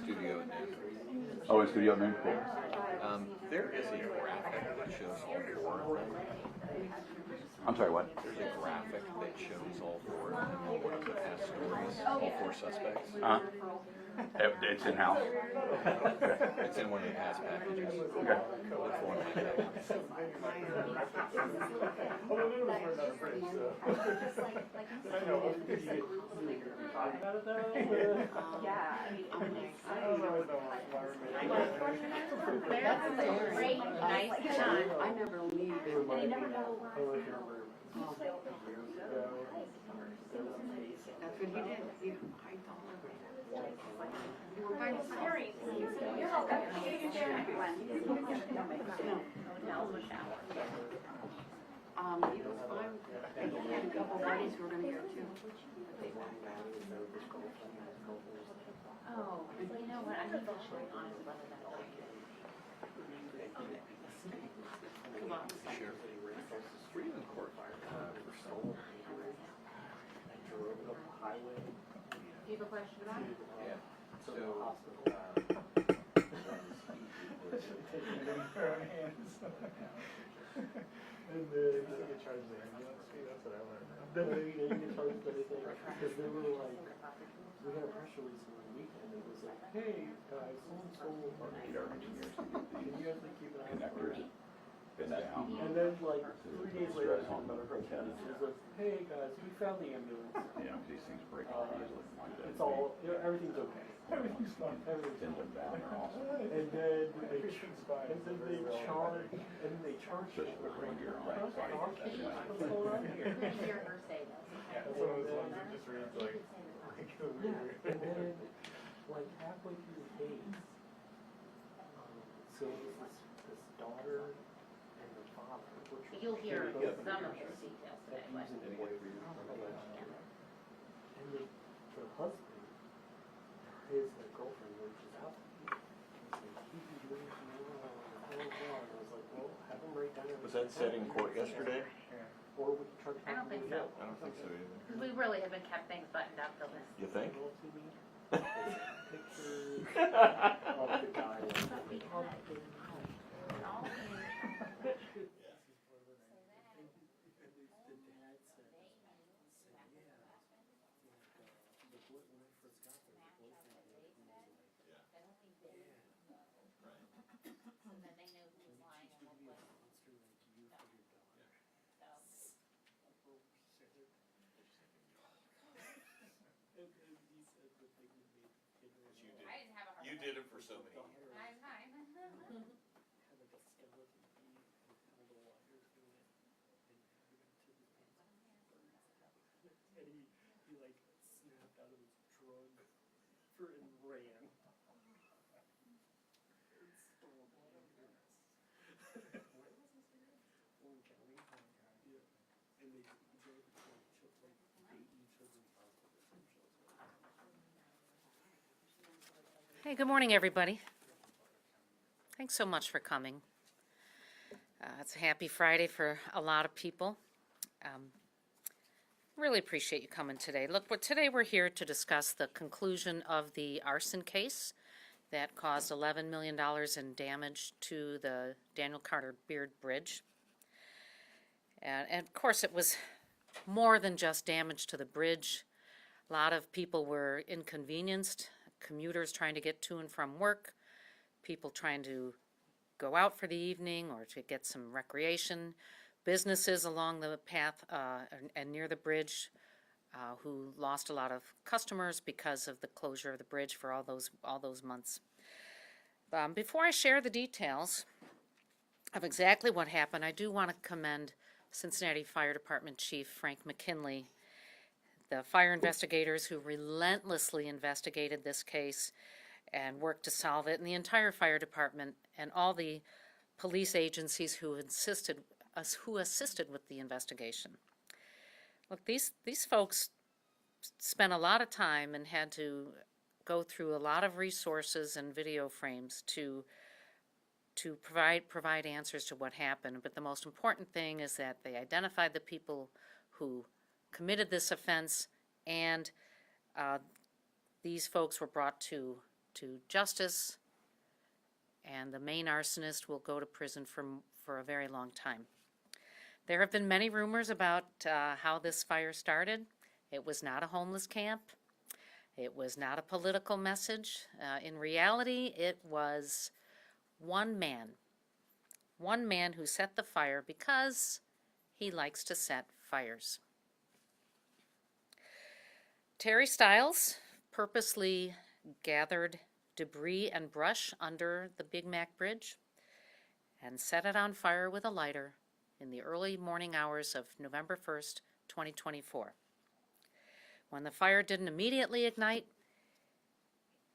studio at noon. Oh, in studio at noon? Cool. There is a graphic that shows all four of them. I'm sorry, what? There's a graphic that shows all four of them in one of the past stories, all four suspects. It's in-house? It's in one of the past packages. Okay. Look for one like that. I never leave. That's what he did. He hiked all over. Terry, you're welcome. He was fine. He had a couple buddies who were going to go too. Oh, you know what? I think I should be honest about that. Come on. Sure. Were you in court for stolen? Do you have a question about it? Yeah. So, And you get charged the ambulance fee, that's what I learned. No, you didn't get charged anything, because they were like, we had a press release on the weekend, it was like, hey, guys, someone stole our engineers, can you guys like keep an eye on Connectors been down. And then like 3 days later, I talked about a protest, it was like, hey guys, we found the ambulance. You know, these things break off easily like that. It's all, you know, everything's okay. Everything's fine. Everything's Pins them down, they're awesome. And then they charged Especially when you're on site. what's going on here? I hear her say that. Yeah, it's one of those ones that just reads like and then, like halfway through the case, so it was this daughter and the father, which You'll hear some of those details today, but. and the husband, his girlfriend reaches out to me. He's like, and I was like, well, have him write down. was that said in court yesterday? Or we try to I don't think so. I don't think so either. Because we really haven't kept things buttoned up till this. You think? Pictures of the guy. You did it for so many years. And he like snapped out of his drug and ran. Warren County. Yeah. And they drove to like each other. Hey, good morning, everybody. Thanks so much for coming. It's a happy Friday for a lot of people. Really appreciate you coming today. Look, today we're here to discuss the conclusion of the arson case that caused $11 million in damage to the Daniel Carter Beard Bridge. And of course, it was more than just damage to the bridge. A lot of people were inconvenienced. Commuters trying to get to and from work, people trying to go out for the evening or to get some recreation, businesses along the path and near the bridge who lost a lot of customers because of the closure of the bridge for all those months. Before I share the details of exactly what happened, I do want to commend Cincinnati Fire Department Chief Frank McKinley, the fire investigators who relentlessly investigated this case and worked to solve it, and the entire fire department and all the police agencies who assisted with the investigation. Look, these folks spent a lot of time and had to go through a lot of resources and video frames to provide answers to what happened. But the most important thing is that they identified the people who committed this offense, and these folks were brought to to justice, and the main arsonist will go to prison for a very long time. There have been many rumors about how this fire started. It was not a homeless camp. It was not a political message. In reality, it was one man who set the fire because he likes to set fires. Terry Stiles purposely gathered debris and brush under the Big Mac Bridge and set it on fire with a lighter in the early morning hours of November 1st, 2024. When the fire didn't immediately ignite,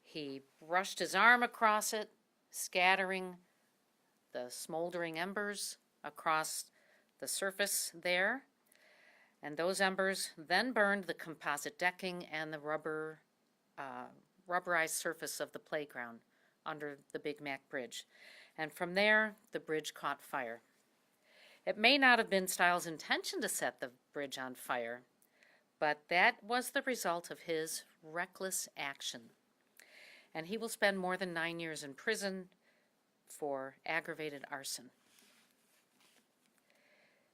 he brushed his arm across it, scattering the smoldering embers across the surface there. And those embers then burned the composite decking and the rubberized surface of the playground under the Big Mac Bridge. And from there, the bridge caught fire. It may not have been Stiles' intention to set the bridge on fire, but that was the result of his reckless action. And he will spend more than 9 years in prison for aggravated arson.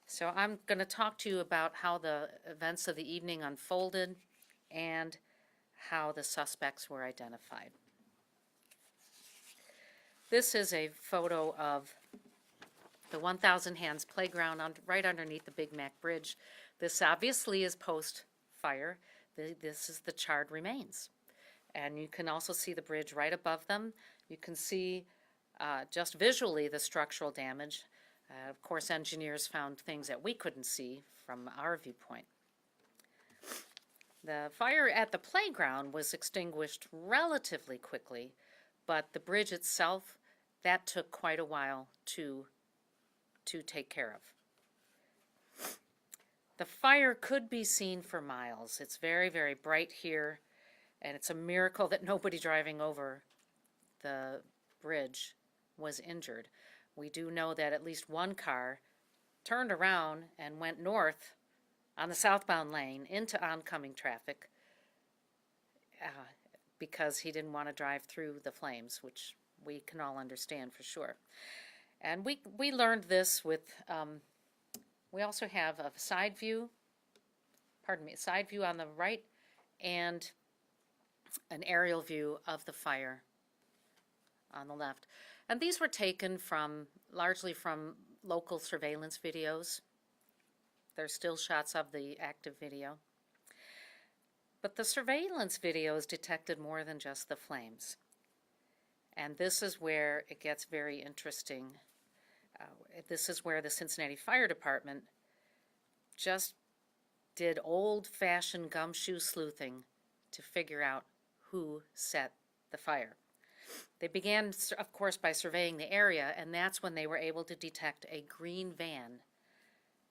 So I'm going to talk to you about how the events of the evening unfolded and how the suspects were identified. This is a photo of the 1,000 Hands playground right underneath the Big Mac Bridge. This obviously is post-fire. This is the charred remains. And you can also see the bridge right above them. You can see just visually the structural damage. Of course, engineers found things that we couldn't see from our viewpoint. The fire at the playground was extinguished relatively quickly, but the bridge itself, that took quite a while to take care of. The fire could be seen for miles. It's very, very bright here, and it's a miracle that nobody driving over the bridge was injured. We do know that at least one car turned around and went north on the southbound lane into oncoming traffic because he didn't want to drive through the flames, which we can all understand for sure. And we learned this with, we also have a side view on the right and an aerial view of the fire on the left. And these were taken largely from local surveillance videos. There's still shots of the active video. But the surveillance videos detected more than just the flames. And this is where it gets very interesting. This is where the Cincinnati Fire Department just did old-fashioned gumshoe sleuthing to figure out who set the fire. They began, of course, by surveying the area, and that's when they were able to detect a green van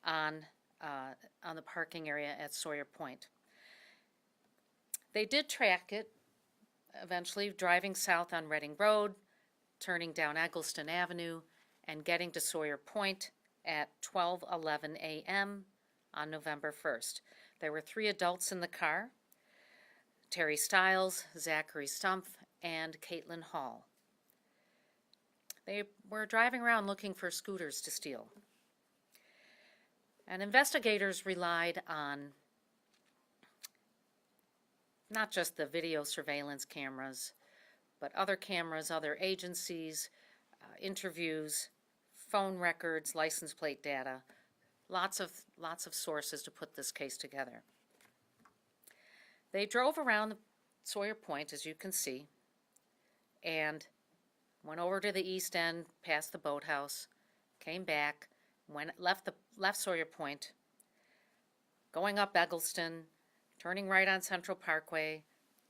on the parking area at Sawyer Point. They did track it, eventually driving south on Reading Road, turning down Eggleston Avenue, and getting to Sawyer Point at 12:11 a.m. on November 1st. There were 3 adults in the car: Terry Stiles, Zachary Stumpf, and Caitlin Hall. They were driving around looking for scooters to steal. And investigators relied on not just the video surveillance cameras, but other cameras, other agencies, interviews, phone records, license plate data, lots of sources to put this case together. They drove around Sawyer Point, as you can see, and went over to the east end, past the boathouse, came back, left Sawyer Point, going up Eggleston, turning right on Central Parkway,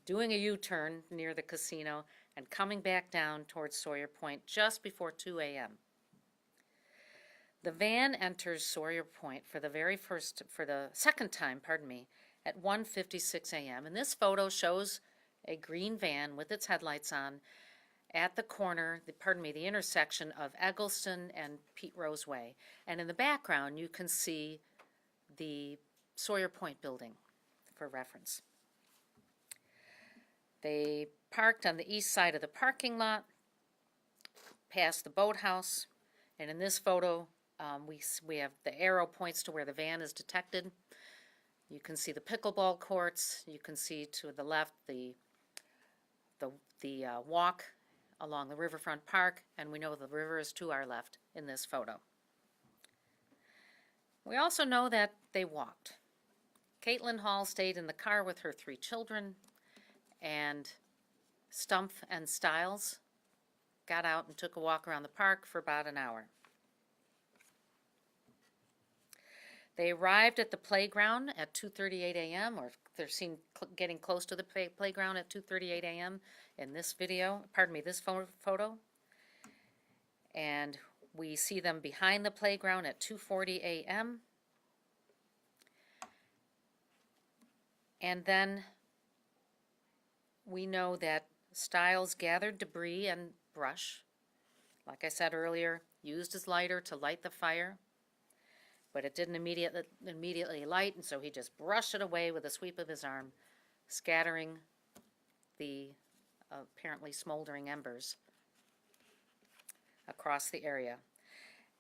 doing a U-turn near the casino, and coming back down towards Sawyer Point just before 2 a.m. The van enters Sawyer Point for the second time, at 1:56 a.m. And this photo shows a green van with its headlights on at the corner, the intersection of Eggleston and Pete Rose Way. And in the background, you can see the Sawyer Point building for reference. They parked on the east side of the parking lot, past the boathouse, and in this photo, we have the arrow points to where the van is detected. You can see the pickleball courts. You can see to the left the walk along the riverfront park, and we know the river is to our left in this photo. We also know that they walked. Caitlin Hall stayed in the car with her 3 children, and Stumpf and Stiles got out and took a walk around the park for about an hour. They arrived at the playground at 2:38 a.m., or they're seen getting close to the playground at 2:38 a.m. in this video, this photo. And we see them behind the playground at 2:40 a.m. And then we know that Stiles gathered debris and brush, like I said earlier, used his lighter to light the fire, but it didn't immediately light, and so he just brushed it away with a sweep of his arm, scattering the apparently smoldering embers across the area.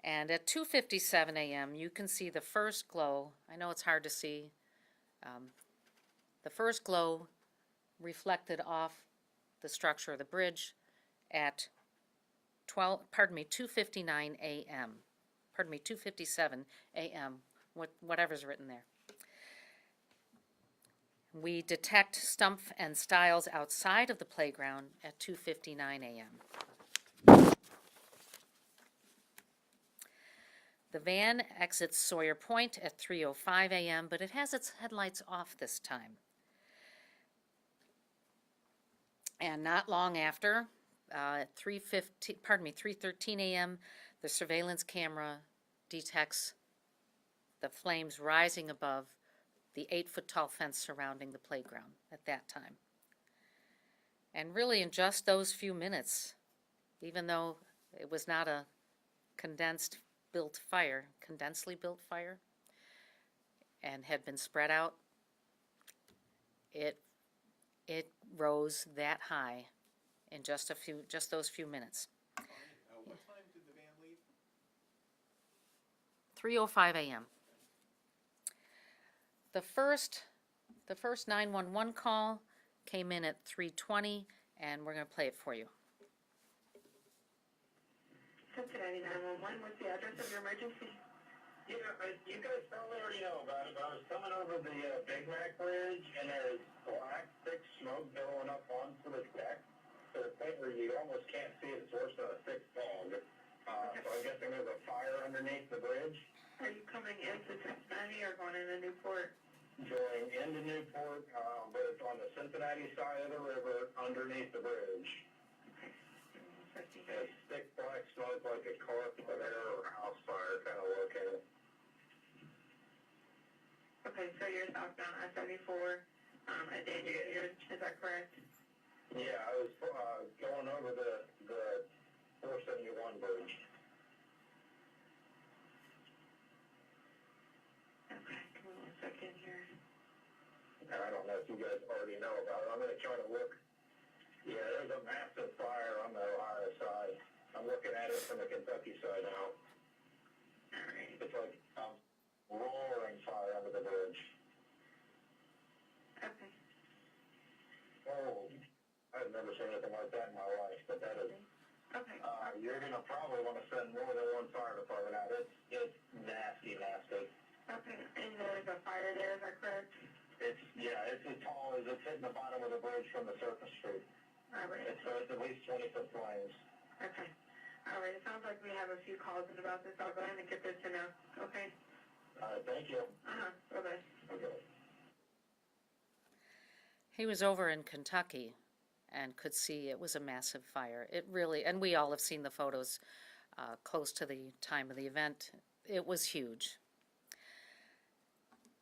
And at 2:57 a.m., you can see the first glow. I know it's hard to see. The first glow reflected off the structure of the bridge at 2:59 a.m. 2:57 a.m., whatever's written there. We detect Stumpf and Stiles outside of the playground at 2:59 a.m. The van exits Sawyer Point at 3:05 a.m., but it has its headlights off this time. And not long after, at 3:13 a.m., the surveillance camera detects the flames rising above the 8-foot-tall fence surrounding the playground at that time. And really, in just those few minutes, even though it was not a condensely built fire, and had been spread out, it rose that high in just those few minutes. What time did the van leave? 3:05 a.m. The first 911 call came in at 3:20, and we're going to play it for you. Cincinnati 911, what's the address of your emergency? Yeah, you guys probably already know about it, but I was coming over the Big Mac Bridge, and there's black, thick smoke billowing up onto the deck to the point where you almost can't see it. It's worse than a thick fog. So I'm guessing there's a fire underneath the bridge. Are you coming into Cincinnati or going into Newport? Going into Newport, but it's on the Cincinnati side of the river underneath the bridge. It's thick black smoke like a car fire or house fire kind of looking. Okay, so you're southbound I-74 at Danger, is that correct? Yeah, I was going over the 471 bridge. Okay, come on 1 second here. And I don't know if you guys already know about it. I'm going to try to look. Yeah, there's a massive fire on the Ohio side. I'm looking at it from the Kentucky side now. All right. It's like roaring fire under the bridge. Okay. Oh, I've never seen anything like that in my life, but that is. Okay. You're going to probably want to send more than one fire department out. It's nasty. Okay, and there's a fire there, is that correct? It's as tall as it's hitting the bottom of the bridge from the surface street. All right. It's at least 20-foot flames. Okay. All right, it sounds like we have a few calls in about this. I'll go ahead and get this to know. Okay? All right, thank you. Bye-bye. Okay. He was over in Kentucky and could see it was a massive fire. It really, and we all have seen the photos close to the time of the event. It was huge.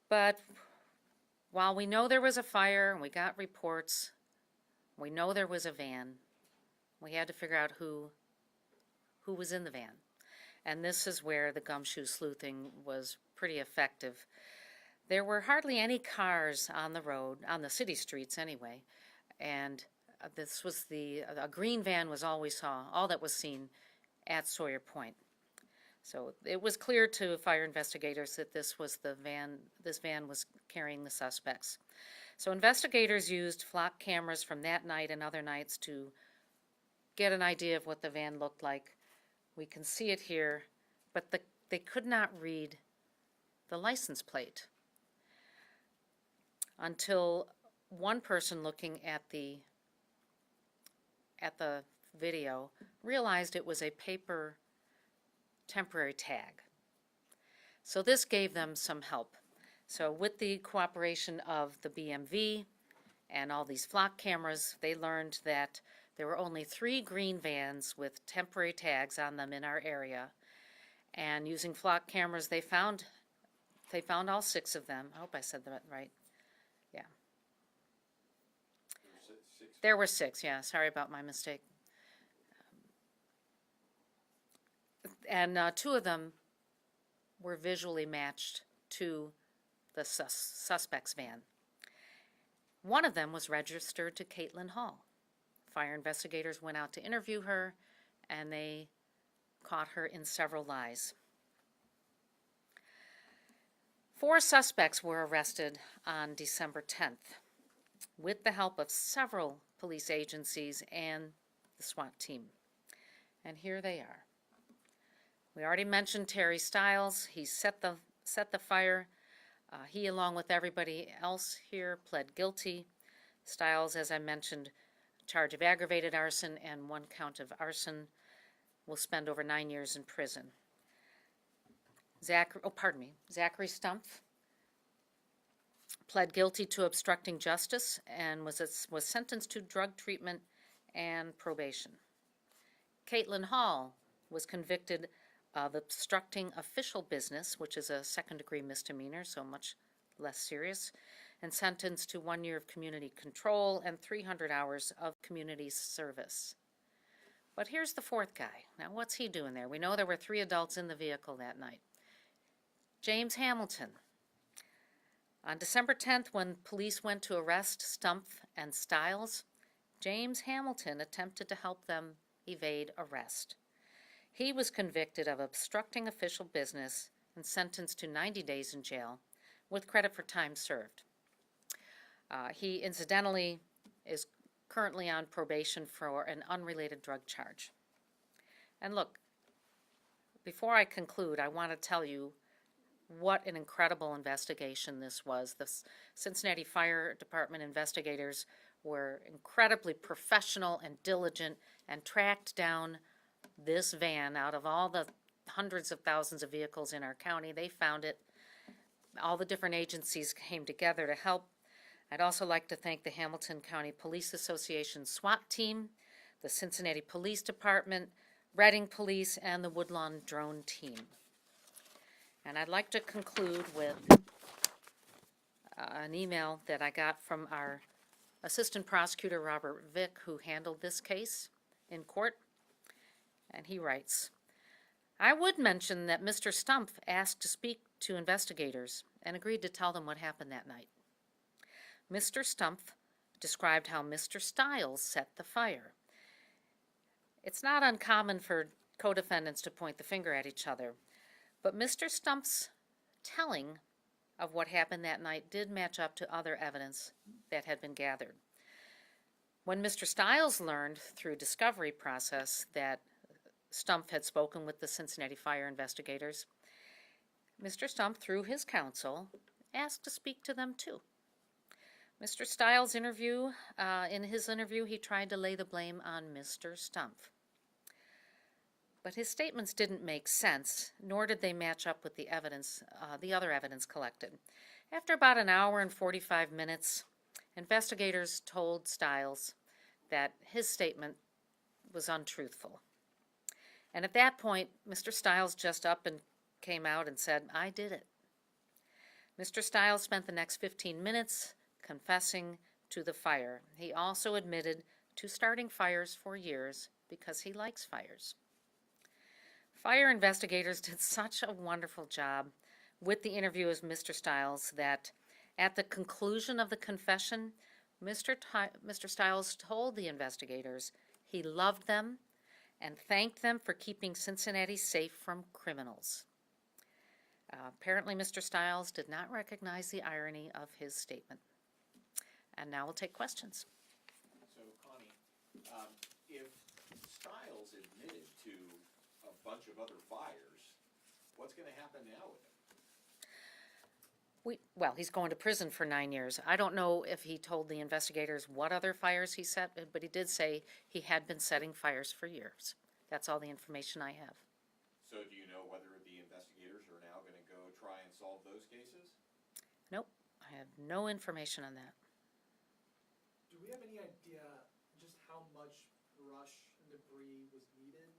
But while we know there was a fire and we got reports, we know there was a van, we had to figure out who was in the van. And this is where the gumshoe sleuthing was pretty effective. There were hardly any cars on the road, on the city streets anyway, and this was a green van was all we saw, all that was seen at Sawyer Point. So it was clear to fire investigators that this van was carrying the suspects. So investigators used flock cameras from that night and other nights to get an idea of what the van looked like. We can see it here, but they could not read the license plate until one person looking at the video realized it was a paper temporary tag. So this gave them some help. So with the cooperation of the BMV and all these flock cameras, they learned that there were only 3 green vans with temporary tags on them in our area. And using flock cameras, they found all 6 of them. I hope I said that right. Yeah. There were 6, yeah. Sorry about my mistake. And 2 of them were visually matched to the suspect's van. One of them was registered to Caitlin Hall. Fire investigators went out to interview her, and they caught her in several lies. 4 suspects were arrested on December 10th with the help of several police agencies and the SWAT team. And here they are. We already mentioned Terry Stiles. He set the fire. He, along with everybody else here, pled guilty. Stiles, as I mentioned, charge of aggravated arson and 1 count of arson, will spend over 9 years in prison. Zachary Stumpf pled guilty to obstructing justice and was sentenced to drug treatment and probation. Caitlin Hall was convicted of obstructing official business, which is a second-degree misdemeanor, so much less serious, and sentenced to 1 year of community control and 300 hours of community service. But here's the 4th guy. Now, what's he doing there? We know there were 3 adults in the vehicle that night. James Hamilton. On December 10th, when police went to arrest Stumpf and Stiles, James Hamilton attempted to help them evade arrest. He was convicted of obstructing official business and sentenced to 90 days in jail with credit for time served. He incidentally is currently on probation for an unrelated drug charge. And look, before I conclude, I want to tell you what an incredible investigation this was. The Cincinnati Fire Department investigators were incredibly professional and diligent and tracked down this van out of all the hundreds of thousands of vehicles in our county. They found it. All the different agencies came together to help. I'd also like to thank the Hamilton County Police Association SWAT team, the Cincinnati Police Department, Reading Police, and the Woodlawn Drone team. And I'd like to conclude with an email that I got from our Assistant Prosecutor Robert Vick, who handled this case in court. And he writes, I would mention that Mr. Stumpf asked to speak to investigators and agreed to tell them what happened that night. Mr. Stumpf described how Mr. Stiles set the fire. It's not uncommon for co-defendants to point the finger at each other, but Mr. Stumpf's telling of what happened that night did match up to other evidence that had been gathered. When Mr. Stiles learned through discovery process that Stumpf had spoken with the Cincinnati fire investigators, Mr. Stumpf, through his counsel, asked to speak to them too. Mr. Stiles' in his interview, he tried to lay the blame on Mr. Stumpf. But his statements didn't make sense, nor did they match up with the evidence, the other evidence collected. After about an hour and 45 minutes, investigators told Stiles that his statement was untruthful. And at that point, Mr. Stiles just up and came out and said, I did it. Mr. Stiles spent the next 15 minutes confessing to the fire. He also admitted to starting fires for years because he likes fires. Fire investigators did such a wonderful job with the interview of Mr. Stiles that at the conclusion of the confession, Mr. Stiles told the investigators he loved them and thanked them for keeping Cincinnati safe from criminals. Apparently, Mr. Stiles did not recognize the irony of his statement. And now we'll take questions. So Connie, if Stiles admitted to a bunch of other fires, what's going to happen now with him? Well, he's going to prison for 9 years. I don't know if he told the investigators what other fires he set, but he did say he had been setting fires for years. That's all the information I have. So do you know whether the investigators are now going to go try and solve those cases? Nope, I have no information on that. Do we have any idea just how much brush and debris was needed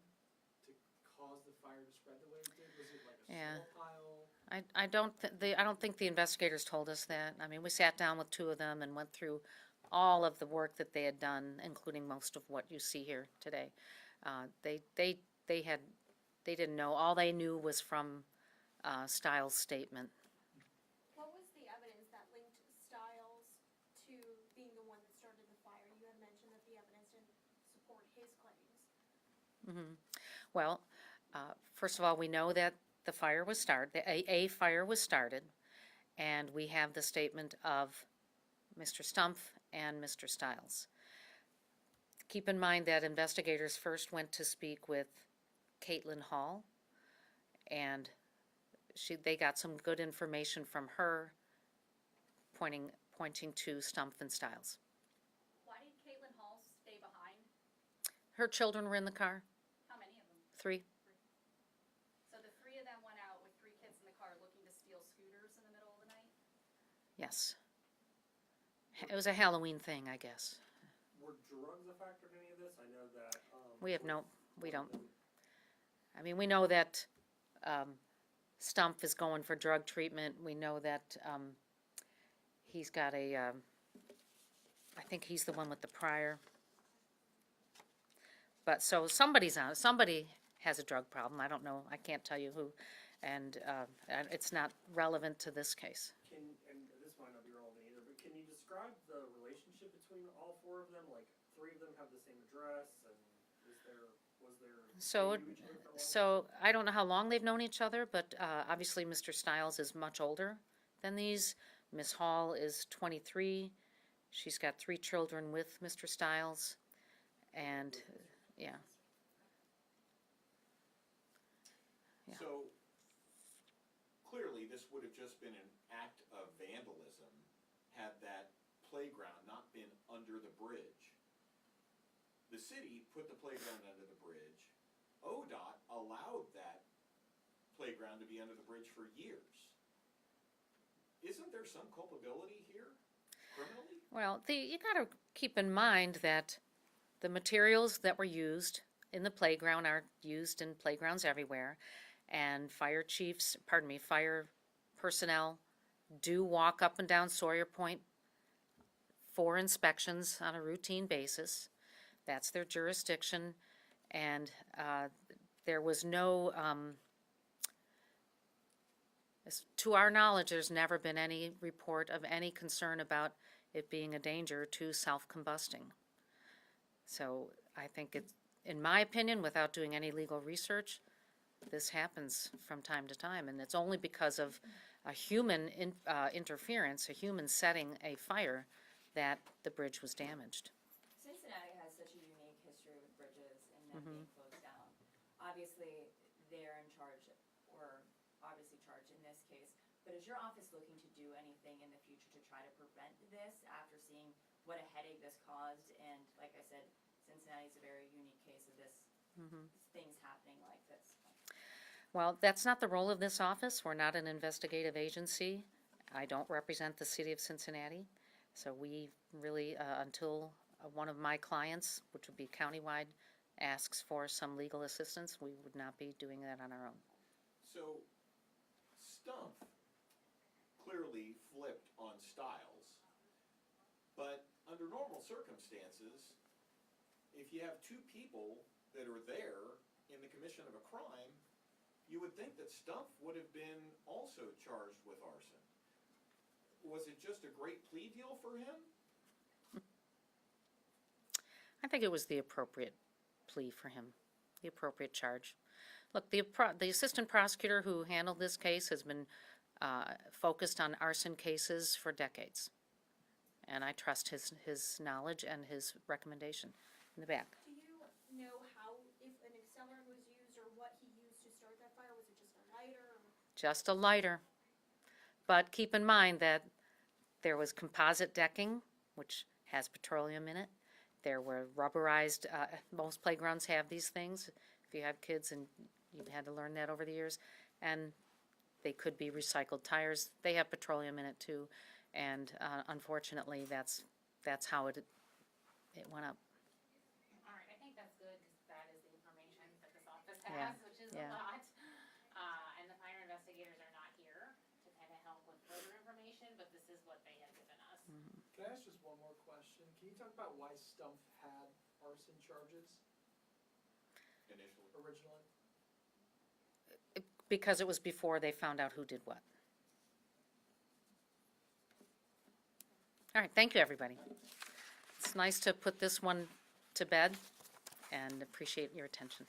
to cause the fire to spread the way it did? Was it like a Yeah. small pile? I don't think the investigators told us that. I mean, we sat down with two of them and went through all of the work that they had done, including most of what you see here today. They didn't know. All they knew was from Stiles' statement. What was the evidence that linked Stiles to being the one that started the fire? You had mentioned that the evidence didn't support his claims. Well, first of all, we know that the fire was started. A fire was started, and we have the statement of Mr. Stumpf and Mr. Stiles. Keep in mind that investigators first went to speak with Caitlin Hall, and they got some good information from her, pointing to Stumpf and Stiles. Why did Caitlin Hall stay behind? Her children were in the car. How many of them? 3. So the 3 of them went out with 3 kids in the car looking to steal scooters in the middle of the night? Yes. It was a Halloween thing, I guess. Were drugs a factor in any of this? I know that. We don't. I mean, we know that Stumpf is going for drug treatment. We know that he's got I think he's the one with the prior. But so somebody has a drug problem. I don't know. I can't tell you who. And it's not relevant to this case. And this might not be relevant either, but can you describe the relationship between all 4 of them? Like 3 of them have the same address, and was there So, they knew each other for a while? so I don't know how long they've known each other, but obviously Mr. Stiles is much older than these. Miss Hall is 23. She's got 3 children with Mr. Stiles, and yeah. Yeah. So clearly this would have just been an act of vandalism had that playground not been under the bridge. The city put the playground under the bridge. ODOT allowed that playground to be under the bridge for years. Isn't there some culpability here, criminally? Well, you got to keep in mind that the materials that were used in the playground are used in playgrounds everywhere, and fire personnel do walk up and down Sawyer Point for inspections on a routine basis. That's their jurisdiction, and there was no, to our knowledge, there's never been any report of any concern about it being a danger to self-combusting. So I think it's, in my opinion, without doing any legal research, this happens from time to time, and it's only because of a human interference, a human setting a fire, that the bridge was damaged. Cincinnati has such a unique history with bridges and them being closed down. Obviously, they're in charge, or obviously charged in this case, but is your office looking to do anything in the future to try to prevent this after seeing what a headache this caused? And like I said, Cincinnati's a very unique case of this, things happening like this. Well, that's not the role of this office. We're not an investigative agency. I don't represent the city of Cincinnati. So we really, until one of my clients, which would be countywide, asks for some legal assistance, we would not be doing that on our own. So Stumpf clearly flipped on Stiles, but under normal circumstances, if you have 2 people that are there in the commission of a crime, you would think that Stumpf would have been also charged with arson. Was it just a great plea deal for him? I think it was the appropriate plea for him, the appropriate charge. Look, the assistant prosecutor who handled this case has been focused on arson cases for decades. And I trust his knowledge and his recommendation. In the back. Do you know how, if an accelerant was used or what he used to start that fire? Was it just a lighter? Or? Just a lighter. But keep in mind that there was composite decking, which has petroleum in it. There were rubberized, most playgrounds have these things, if you have kids, and you've had to learn that over the years. And they could be recycled tires. They have petroleum in it too. And unfortunately, that's how it went up. All right, I think that's good, because that is the information that this office has, Yeah, which is yeah. a lot. And the fire investigators are not here to kind of help with further information, but this is what they have given us. Can I ask just one more question? Can you talk about why Stumpf had arson charges Initially. originally? Because it was before they found out who did what. All right, thank you, everybody. It's nice to put this one to bed, and appreciate your attention.